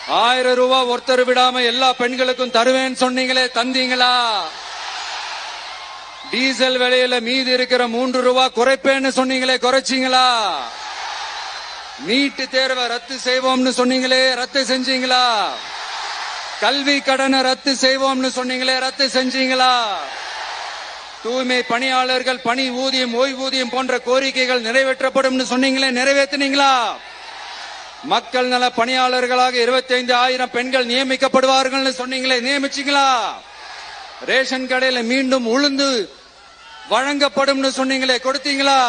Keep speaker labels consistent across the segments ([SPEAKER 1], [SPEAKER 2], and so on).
[SPEAKER 1] 1000 ரூபாய் ஒருத்தர் விடாம எல்லா பெண்களுக்கும் தருவேன்னு சொன்னீங்களே, தந்தீங்களா? டீசல் விலையில மீதி இருக்கிற 3 ரூபாய் குறைப்பேன்னு சொன்னீங்களே, குறைச்சிங்களா? நீட்டு தேர்வை ரத்து செய்வோம்னு சொன்னீங்களே, ரத்து செஞ்சீங்களா? கல்வி கடனை ரத்து செய்வோம்னு சொன்னீங்களே, ரத்து செஞ்சீங்களா? தூய்மை பணியாளர்கள் பணி ஊதியம், ஓய்வூதியம் போன்ற கோரிக்கைகள் நிறைவேற்றப்படும் சொன்னீங்களே, நிறைவேற்றினீங்களா? மக்கள் நல பணியாளர்களாக 25,000 பெண்கள் நியமிக்கப்படுவார்கள் சொன்னீங்களே, நியமிச்சீங்களா? ரேஷன் கடையில மீண்டும் உளுந்து வழங்கப்படும் சொன்னீங்களே, கொடுத்தீங்களா?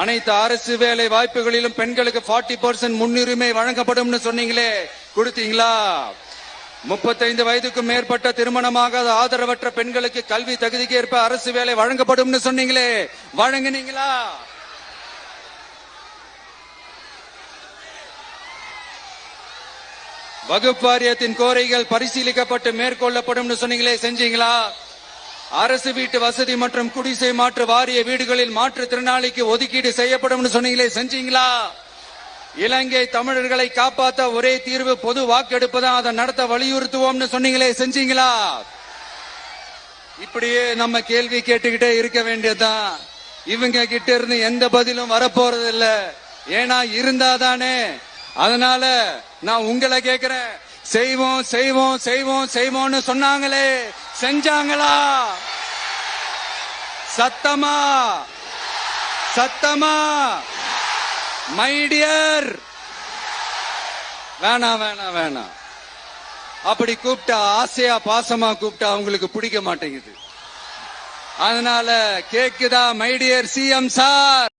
[SPEAKER 1] அனைத்து அரசு வேலை வாய்ப்புகளிலும் பெண்களுக்கு 40% முன்னுரிமை வழங்கப்படும் சொன்னீங்களே, கொடுத்தீங்களா? 35 வயதுக்கும் மேற்பட்ட திருமணமாகாத ஆதரவற்ற பெண்களுக்கு கல்வி தகுதிக்கு ஏற்ப அரசு வேலை வழங்கப்படும் சொன்னீங்களே, வழங்கினீங்களா? வகுப்பு வாரியத்தின் கோரிக்கைகள் பரிசீலிக்கப்பட்டு மேற்கொள்ளப்படும் சொன்னீங்களே, செஞ்சீங்களா? அரசு வீட்டு வசதி மற்றும் குடிசை மாற்று வாரிய வீடுகளில் மாற்றுத்திறனாளிக்கு ஒதுக்கீடு செய்யப்படும் சொன்னீங்களே, செஞ்சீங்களா? இலங்கை தமிழர்களை காப்பாற்ற ஒரே தீர்வு பொது வாக்கெடுப்பு தான், அதை நடத்த வலியுறுத்துவோம்னு சொன்னீங்களே, செஞ்சீங்களா? இப்படியே நம்ம கேள்வி கேட்டுக்கிட்டே இருக்க வேண்டியதுதான். இவங்க கிட்ட இருந்து எந்த பதிலும் வரப்போறது இல்ல. ஏன்னா இருந்தாதானே. அதனால நான் உங்களை கேக்குறேன், செய்வோம் செய்வோம் செய்வோம் செய்வோம்னு சொன்னாங்களே, செஞ்சாங்களா? சத்தமா சத்தமா? மை டியர், வேணாம் வேணாம் வேணாம். அப்படி கூப்பிட்டா, ஆசையா பாசமா கூப்பிட்டா அவங்களுக்கு பிடிக்க மாட்டேங்குது. அதனால கேக்குதா மை டியர் சிஎம் சார்?